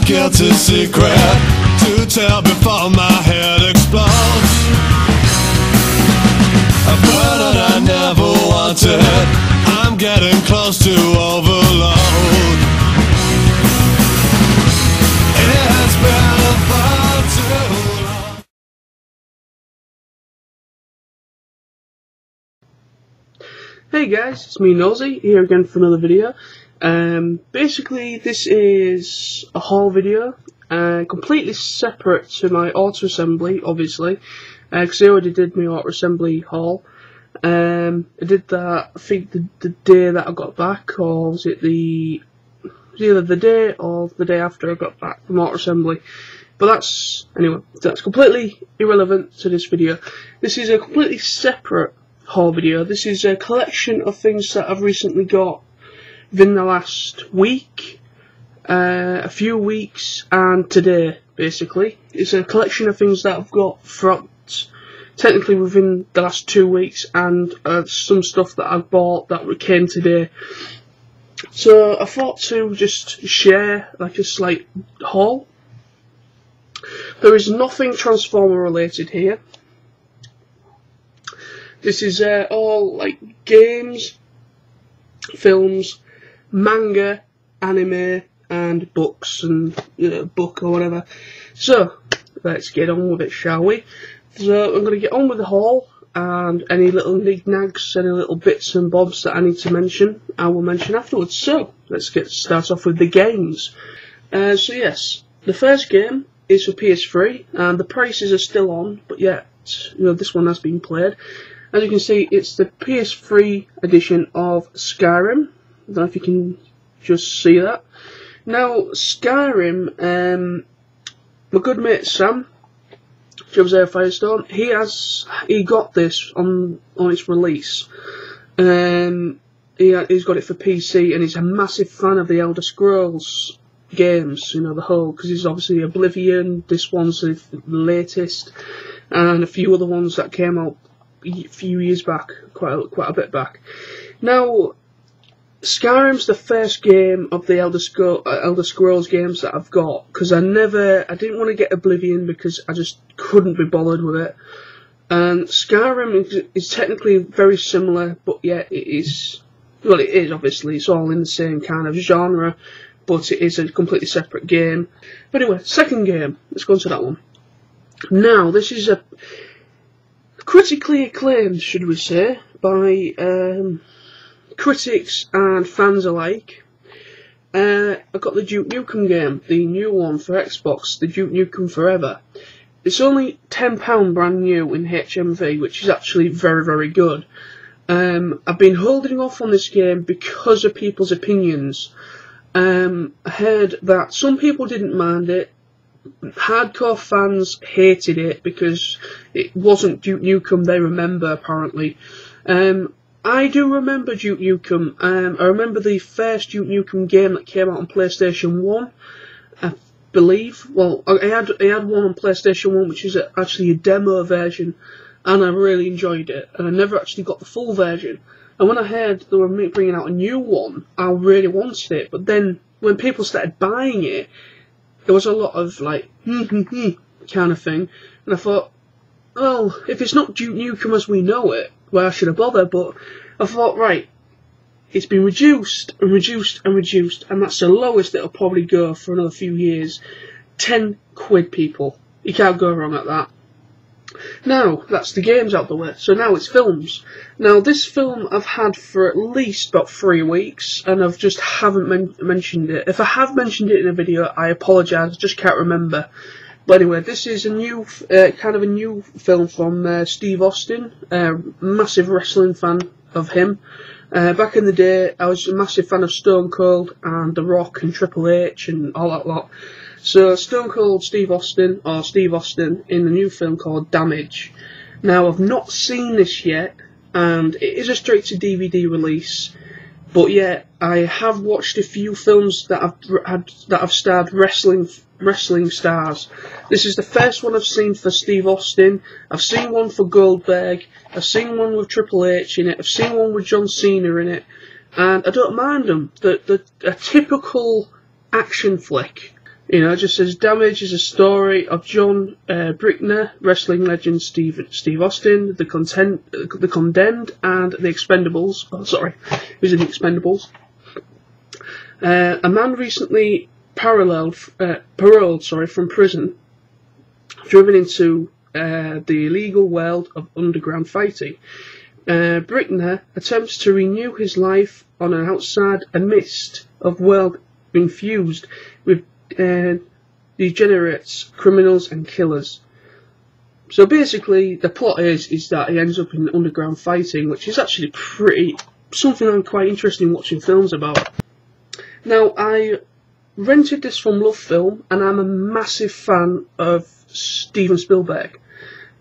guilty secret to tell before my head explodes. A burden I never wanted, I'm getting close to overload. It's been far too long. Hey guys, it's me Nosy, here again for another video. Basically this is a haul video, completely separate to my auto assembly, obviously, because I already did my auto assembly haul. I did that, I think the day that I got back, or was it either the day or the day after I got back from auto assembly. But that's completely irrelevant to this video. This is a completely separate haul video. This is a collection of things that I've recently got within the last week, a few weeks, and today. Basically, it's a collection of things that I've got throughout, technically within the last 2 weeks, and some stuff that I've bought that came today. So I thought to just share like a slight haul. There is nothing Transformer related here. This is all like games, films, manga, anime, and books, and book or whatever. So let's get on with it, shall we? So I'm going to get on with the haul, and any little knick-knacks, any little bits and bobs that I need to mention, I will mention afterwards. So let's start off with the games. So yes, the first game is for PS3, and the prices are still on, but yet this one has been played. As you can see, it's the PS3 edition of Skyrim. I don't know if you can just see that. Now, Skyrim, my good mate Sam, Jobs Air Firestone, he got this on its release. He's got it for PC, and he's a massive fan of the Elder Scrolls games, the whole, because he's obviously Oblivion, this one's the latest, and a few other ones that came out a few years back, quite a bit back. Now, Skyrim's the first game of the Elder Scrolls games that I've got, because I didn't want to get Oblivion because I just couldn't be bothered with it. And Skyrim is technically very similar, but yet it is obviously, it's all in the same kind of genre, but it is a completely separate game. But anyway, second game, let's go into that one. Now, this is a critically acclaimed, should we say, by critics and fans alike. I've got the Duke Nukem game, the new one for Xbox, the Duke Nukem Forever. It's only £10 brand new in HMV, which is actually very, very good. I've been holding off on this game because of people's opinions. I heard that some people didn't mind it. Hardcore fans hated it because it wasn't Duke Nukem they remember, apparently. I do remember Duke Nukem. I remember the first Duke Nukem game that came out on PlayStation 1, I believe. Well, I had one on PlayStation 1, which is actually a demo version, and I really enjoyed it. And I never actually got the full version. And when I heard they were bringing out a new one, I really wanted it. But then when people started buying it, there was a lot of like, kind of thing. And I thought, well, if it's not Duke Nukem as we know it, why should I bother? But I thought, right, it's been reduced and reduced and reduced, and that's the lowest it'll probably go for another few years. £10, people. You can't go wrong at that. Now, that's the games out the way, so now it's films. Now, this film I've had for at least about 3 weeks, and I've just haven't mentioned it. If I have mentioned it in a video, I apologise, I just can't remember. But anyway, this is a new, kind of a new film from Steve Austin, massive wrestling fan of him. Back in the day, I was a massive fan of Stone Cold and The Rock and Triple H and all that lot. So Stone Cold Steve Austin, or Steve Austin, in the new film called Damage. Now, I've not seen this yet, and it is a straight to DVD release. But yeah, I have watched a few films that have starred wrestling stars. This is the first one I've seen for Steve Austin. I've seen one for Goldberg. I've seen one with Triple H in it. I've seen one with John Cena in it, and I don't mind them. A typical action flick. You know, it just says Damage is a story of John Brickner, wrestling legend Steve Austin, the Condemned, and the Expendables. Oh, sorry, who's in the Expendables? A man recently paroled from prison, driven into the illegal world of underground fighting. Brickner attempts to renew his life on an outside amidst of world infused with degenerates, criminals and killers. So basically the plot is that he ends up in underground fighting, which is actually something I'm quite interested in watching films about. Now, I rented this from Love Film, and I'm a massive fan of Steven Spielberg.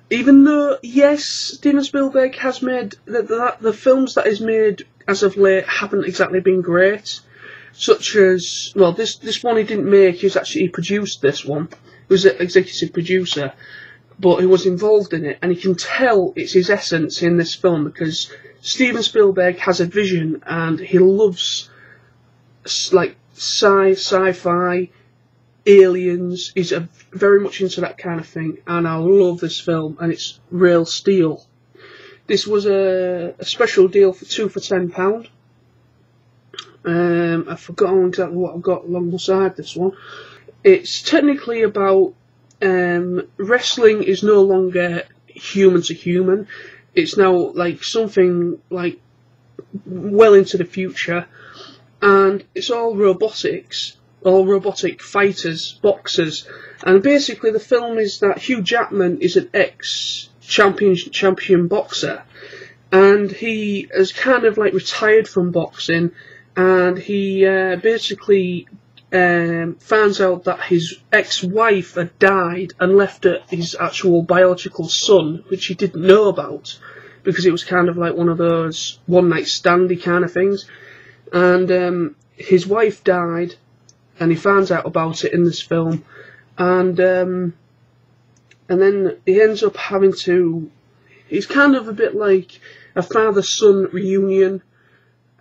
Even though, yes, Steven Spielberg has made the films that he's made as of late haven't exactly been great. Such as, well, this one he didn't make, he produced this one. He was an executive producer, but he was involved in it, and you can tell it's his essence in this film, because Steven Spielberg has a vision, and he loves, like, sci-fi, aliens. He's very much into that kind of thing, and I love this film, and it's real steel. This was a special deal for 2 for £10. I've forgotten exactly what I've got alongside this one. It's technically about wrestling is no longer human to human. It's now like something like well into the future, and it's all robotics, all robotic fighters, boxers, and basically the film is that Hugh Jackman is an ex-champion boxer, and he has kind of like retired from boxing. And he basically finds out that his ex-wife had died and left his actual biological son, which he didn't know about, because it was kind of like one of those one-night standy kind of things. And his wife died, and he finds out about it in this film. And then he ends up having to... It's kind of a bit like a father-son reunion.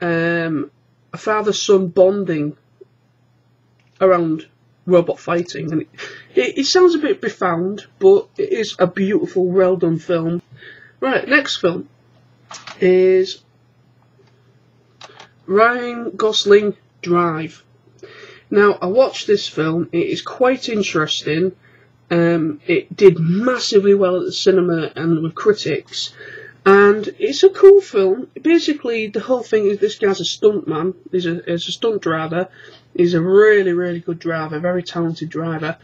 A father-son bonding around robot fighting, and it sounds a bit profound, but it is a beautiful, well-done film. Right, next film is Ryan Gosling Drive. Now, I watched this film. It is quite interesting. It did massively well at the cinema and with critics. And it's a cool film. Basically, the whole thing is this guy's a stuntman. He's a stunt driver. He's a really, really good driver, very talented driver.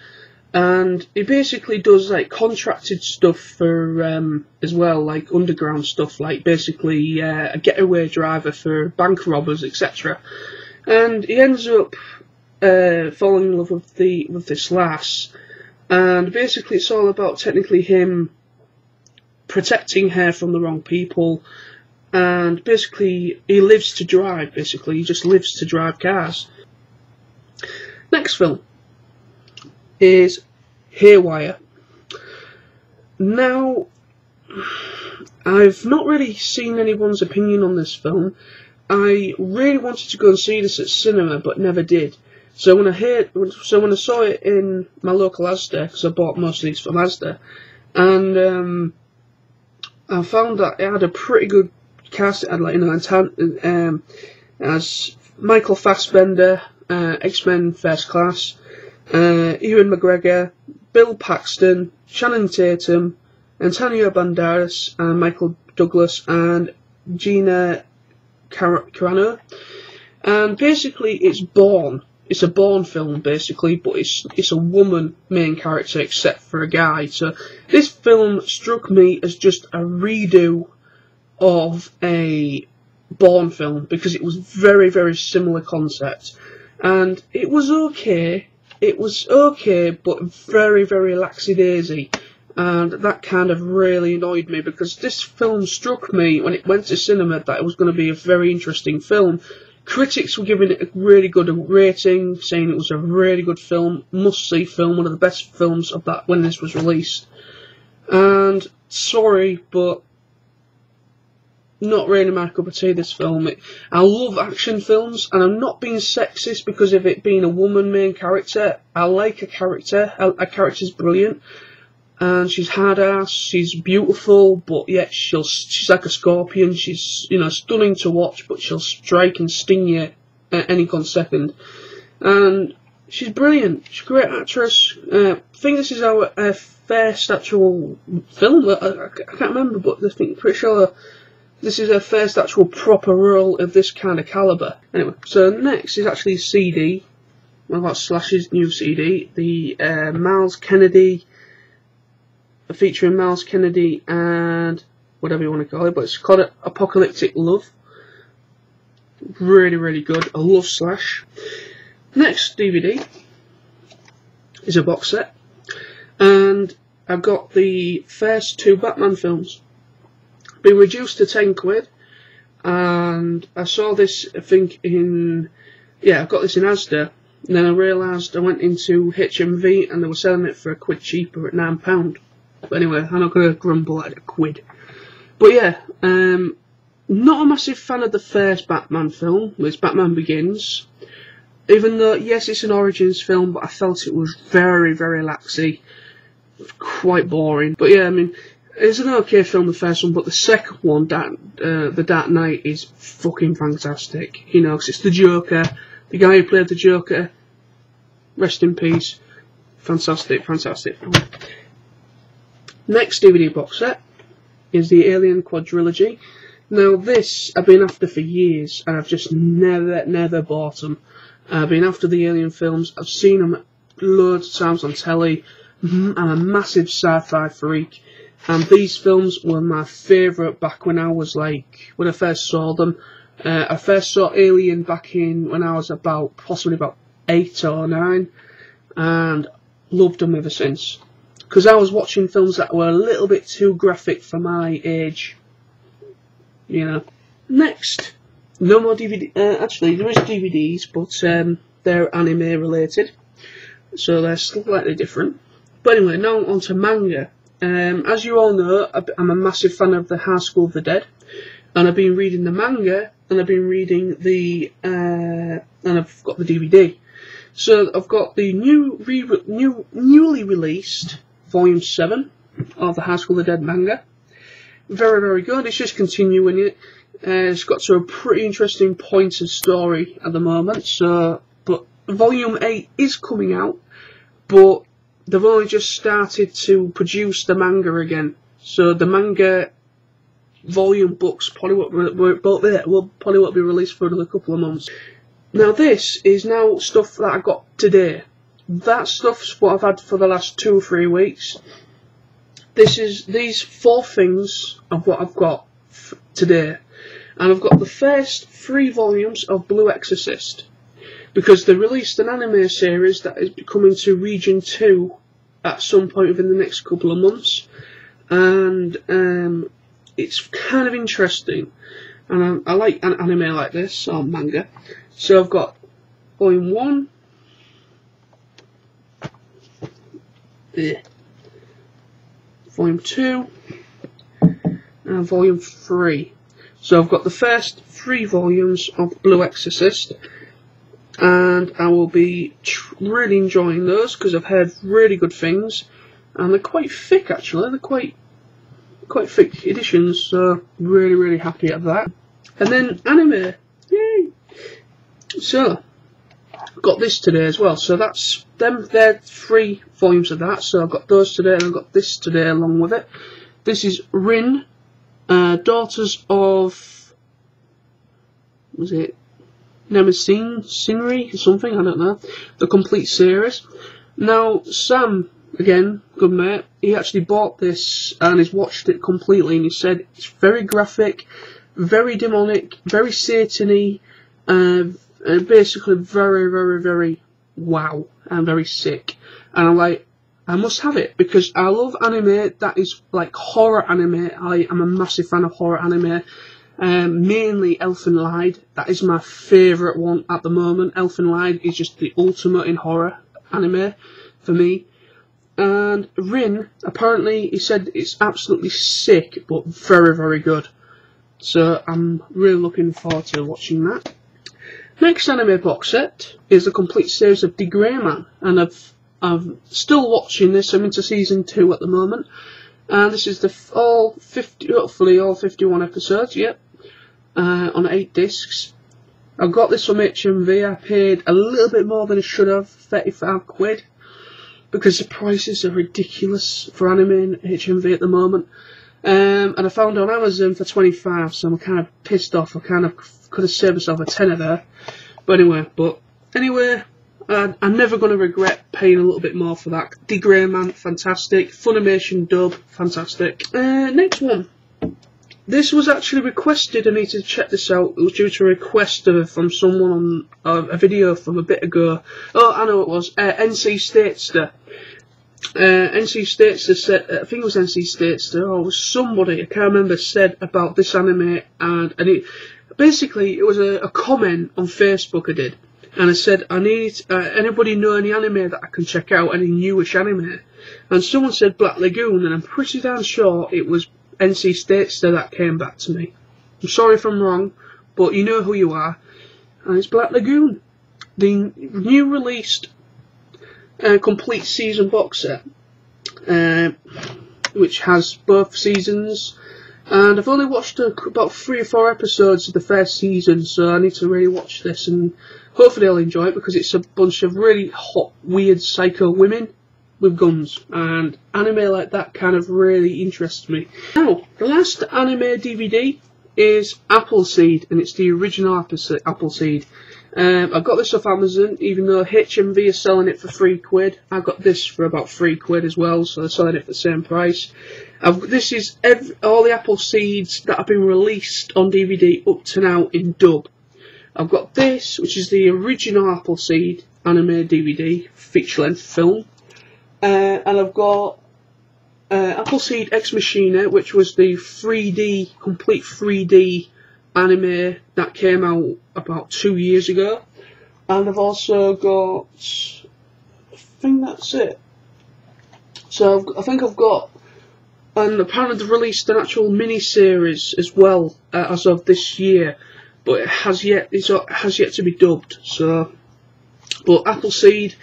And he basically does like contracted stuff for as well, like underground stuff, like basically a getaway driver for bank robbers, etc. And he ends up falling in love with this lass. And basically, it's all about technically him protecting her from the wrong people, and basically he lives to drive. Basically, he just lives to drive cars. Next film is Haywire. Now, I've not really seen anyone's opinion on this film. I really wanted to go and see this at cinema, but never did. So when I saw it in my local Asda, because I bought most of these from Asda, and I found that it had a pretty good cast. It had, like, as Michael Fassbender, X-Men First Class, Ewan McGregor, Bill Paxton, Channing Tatum, Antonio Banderas, and Michael Douglas, and Gina Carano. And basically, it's Bourne. It's a Bourne film, basically, but it's a woman main character except for a guy. So this film struck me as just a redo of a Bourne film, because it was very, very similar concept. And it was okay. It was okay, but very, very lackadaisy. And that kind of really annoyed me, because this film struck me when it went to cinema that it was going to be a very interesting film. Critics were giving it a really good rating, saying it was a really good film, must-see film, one of the best films of that when this was released. And sorry, but not really my cup of tea, this film. I love action films, and I'm not being sexist because of it being a woman main character. I like a character. A character's brilliant, and she's hard-ass, she's beautiful, but yet she's like a scorpion. She's, you know, stunning to watch, but she'll strike and sting you at any second. And she's brilliant. She's a great actress. I think this is our first actual film. I can't remember, but I think pretty sure this is her first actual proper role of this kind of calibre. Anyway, so next is actually CD. I've got Slash's new CD, the Miles Kennedy, featuring Miles Kennedy and whatever you want to call it, but it's called Apocalyptic Love. Really, really good. I love Slash. Next DVD is a box set, and I've got the first 2 Batman films. Been reduced to £10, and I saw this, I think, I got this in Asda, and then I realised I went into HMV and they were selling it for £1 cheaper at £9. But anyway, I'm not going to grumble at £1. But yeah, not a massive fan of the first Batman film, which Batman Begins. Even though, yes, it's an Origins film, but I felt it was very, very laxy. Quite boring. But yeah, I mean, it's an okay film, the first one, but the second one, The Dark Knight, is fucking fantastic. You know, 'cause it's the Joker, the guy who played the Joker. Rest in peace. Fantastic, fantastic film. Next DVD box set is the Alien Quadrilogy. Now this I've been after for years, and I've just never bought them. I've been after the Alien films. I've seen them loads of times on telly. I'm a massive sci-fi freak, and these films were my favourite back when I was when I first saw them. I first saw Alien back when I was possibly about 8 or 9, and loved them ever since. Because I was watching films that were a little bit too graphic for my age, you know. Next, no more DVD. Actually, there is DVDs, but they're anime related, so they're slightly different. But anyway, now on to manga. As you all know, I'm a massive fan of the High School of the Dead, and I've been reading the manga, and I've been reading and I've got the DVD. So I've got the newly released Volume 7 of the High School of the Dead manga. Very, very good. It's just continuing it. It's got to a pretty interesting point of story at the moment. But Volume 8 is coming out, but they've only just started to produce the manga again. So the manga volume books probably won't be released for another couple of months. Now this is now stuff that I got today. That stuff's what I've had for the last 2 or 3 weeks. These 4 things of what I've got today, and I've got the first 3 volumes of Blue Exorcist, because they released an anime series that is coming to Region 2 at some point within the next couple of months, and it's kind of interesting, and I like an anime like this, or manga. So I've got Volume 1, Volume 2, and Volume 3. So I've got the first 3 volumes of Blue Exorcist, and I will be really enjoying those because I've heard really good things, and they're quite thick actually. They're quite thick editions, so really happy at that. And then anime, yay! So got this today as well. So that's them. They're 3 volumes of that. So I've got those today, and I've got this today along with it. This is Rin, Daughters of, was it Sinri or something? I don't know. The complete series. Now Sam, again, good mate, he actually bought this and he's watched it completely, and he said it's very graphic, very demonic, very Satan-y, and basically very wow, and very sick. And I'm like, I must have it, because I love anime that is like horror anime. I am a massive fan of horror anime. Mainly Elfen Lied. That is my favourite one at the moment. Elfen Lied is just the ultimate in horror anime for me. And Rin, apparently he said it's absolutely sick, but very good. So I'm really looking forward to watching that. Next anime box set is a complete series of The Grey Man, and I'm still watching this. I'm into season 2 at the moment, and this is hopefully all 51 episodes. Yep, on 8 discs. I got this from HMV. I paid a little bit more than I should have, 35 quid, because the prices are ridiculous for anime in HMV at the moment. And I found it on Amazon for 25, so I'm kind of pissed off. I kind of could have saved myself a tenner there. But anyway, I'm never going to regret paying a little bit more for that. The Grey Man, fantastic. Funimation dub, fantastic. Next one. This was actually requested. I need to check this out. It was due to a request from someone on a video from a bit ago. Oh, I know it was. NC Statester. NC Statester said, I think it was NC Statester, or it was somebody, I can't remember, said about this anime, and it was a comment on Facebook I did, and I said, I need, anybody know any anime that I can check out, any newish anime? And someone said Black Lagoon, and I'm pretty damn sure it was NC Statester that came back to me. I'm sorry if I'm wrong, but you know who you are, and it's Black Lagoon, the new released complete season box set, which has both seasons, and I've only watched about 3 or 4 episodes of the first season, so I need to really watch this, and hopefully I'll enjoy it, because it's a bunch of really hot, weird, psycho women with guns, and anime like that kind of really interests me. Now, the last anime DVD is Appleseed, and it's the original Appleseed. I got this off Amazon, even though HMV is selling it for 3 quid. I got this for about 3 quid as well, so they're selling it for the same price. This is all the Appleseeds that have been released on DVD up to now in dub. I've got this, which is the original Appleseed anime DVD, feature-length film. And I've got Appleseed Ex Machina, which was the complete 3D anime that came out about 2 years ago, and I've also got, I think that's it. So I think I've got, and apparently they've released an actual mini-series as well as of this year, but it has yet to be dubbed. So, but Appleseed,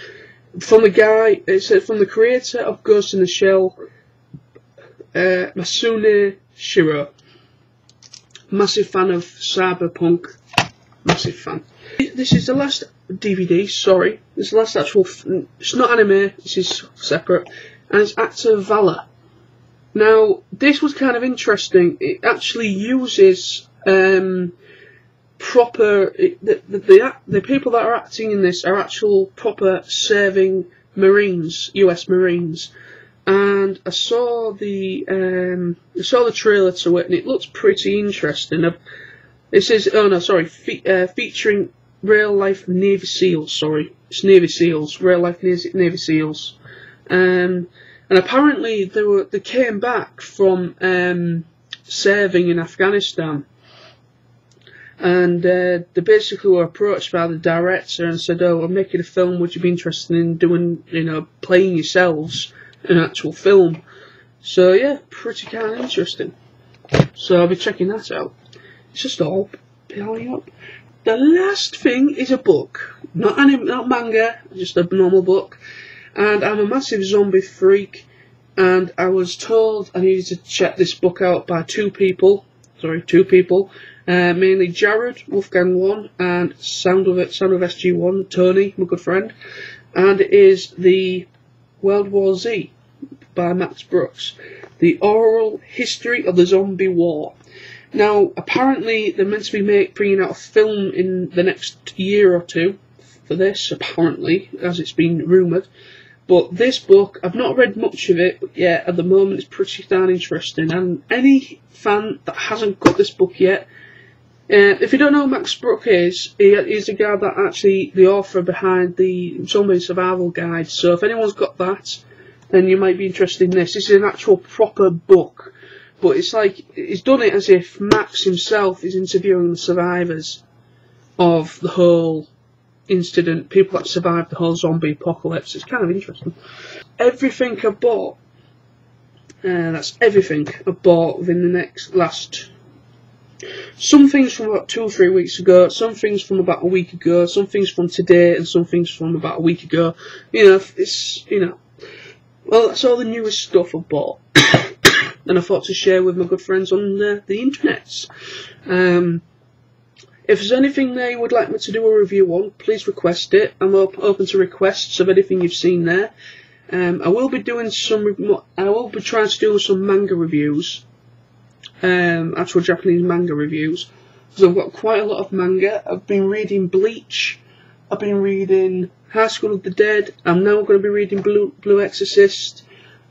from the guy, it said from the creator of Ghost in the Shell, Masune Shiro. Massive fan of cyberpunk. Massive fan. This is the last DVD, sorry. This is the last actual... It's not anime, this is separate. And it's Actor Valor. Now, this was kind of interesting. It actually uses proper... The people that are acting in this are actual proper serving Marines, US Marines. And I saw the trailer to it, and it looks pretty interesting. It says, oh no, sorry, featuring real life Navy SEALs. Sorry, it's Navy SEALs, real life Navy SEAls. And apparently they came back from serving in Afghanistan, and they basically were approached by the director and said, "Oh, I'm making a film. Would you be interested in doing, playing yourselves an actual film?" So yeah, pretty kind of interesting. So I'll be checking that out. It's just all piling up. The last thing is a book, not manga, just a normal book. And I'm a massive zombie freak, and I was told I needed to check this book out by 2 people. Sorry, 2 people. Mainly Jared, Wolfkang 1, and Sound of SG1, Tony, my good friend. And it is the World War Z by Max Brooks, the oral history of the zombie war. Now, apparently they're meant to be bringing out a film in the next year or 2 for this, apparently, as it's been rumoured. But this book, I've not read much of it yet. At the moment, it's pretty darn interesting. And any fan that hasn't got this book yet, if you don't know who Max Brooks is, he's the guy that actually, the author behind the Zombie Survival Guide. So if anyone's got that, then you might be interested in this. This is an actual proper book. But it's like, he's done it as if Max himself is interviewing the survivors of the whole incident, people that survived the whole zombie apocalypse. It's kind of interesting. Everything I bought, that's everything I bought within the last some things from about 2 or 3 weeks ago, some things from about a week ago, some things from today, and some things from about a week ago. You know, it's, you know, well, that's all the newest stuff I've bought. And I thought to share with my good friends on the internets. If there's anything they would like me to do a review on, please request it. I'm open to requests of anything you've seen there. I will be doing I will be trying to do some manga reviews, actual Japanese manga reviews, because I've got quite a lot of manga. I've been reading Bleach. I've been reading High School of the Dead. I'm now going to be reading Blue Exorcist.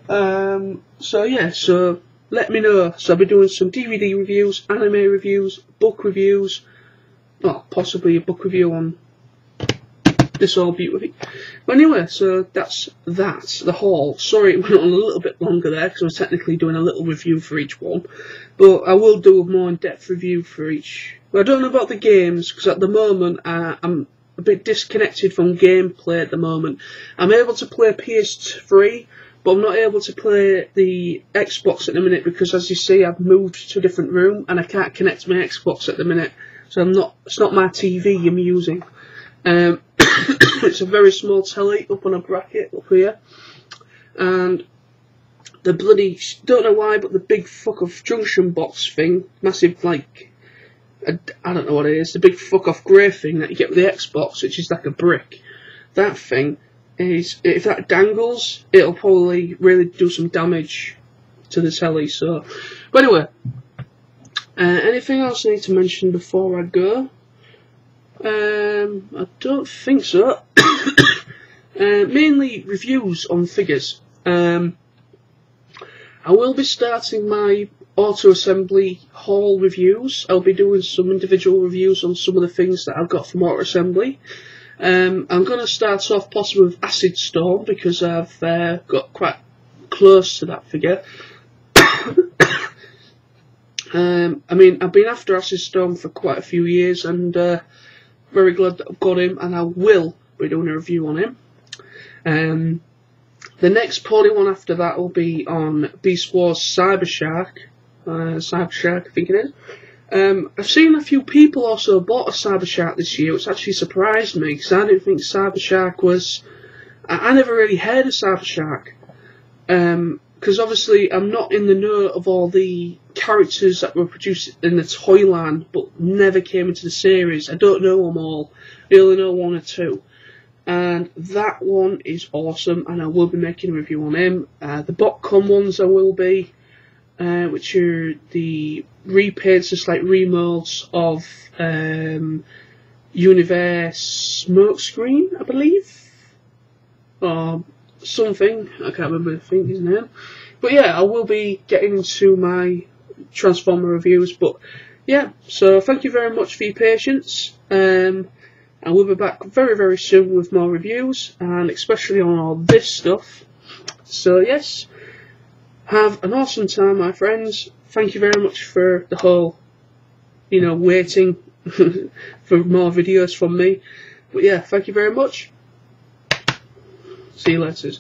So yeah, so let me know. So I'll be doing some DVD reviews, anime reviews, book reviews. Well, possibly a book review on This All Beauty. But anyway, so that's the haul. Sorry it went on a little bit longer there, because I was technically doing a little review for each one. But I will do a more in-depth review for each. Well, I don't know about the games, because at the moment I'm a bit disconnected from gameplay at the moment. I'm able to play PS3, but I'm not able to play the Xbox at the minute, because as you see, I've moved to a different room, and I can't connect my Xbox at the minute. So it's not my TV I'm using. It's a very small telly up on a bracket up here, and the bloody, don't know why, but the big fuck off junction box thing, massive, like, I don't know what it is, the big fuck off grey thing that you get with the Xbox, which is like a brick. That thing is, if that dangles, it'll probably really do some damage to the telly. So, but anyway. Anything else I need to mention before I go? I don't think so. Mainly reviews on figures. I will be starting my auto assembly haul reviews. I'll be doing some individual reviews on some of the things that I've got from auto assembly. I'm going to start off possibly with Acid Storm, because I've got quite close to that figure. I mean, I've been after Acid Storm for quite a few years, and very glad that I've got him, and I will be doing a review on him. The next poly one after that will be on Beast Wars Cyber Shark, I think it is. I've seen a few people also bought a Cyber Shark this year, which actually surprised me, because I didn't think Cyber Shark was... I never really heard of Cyber Shark. Because obviously I'm not in the know of all the characters that were produced in the Toyland but never came into the series. I don't know them all. I only know one or two. And that one is awesome, and I will be making a review on him. The BotCon ones I will be, which are the repaints, just like remolds of Universe Smokescreen, I believe. Or something, I can't remember his name. But yeah, I will be getting into my Transformer reviews. But yeah, so thank you very much for your patience. And we'll be back very, very soon with more reviews, and especially on all this stuff. So yes, have an awesome time, my friends. Thank you very much for the whole, you know, waiting for more videos from me. But yeah, thank you very much. See you later.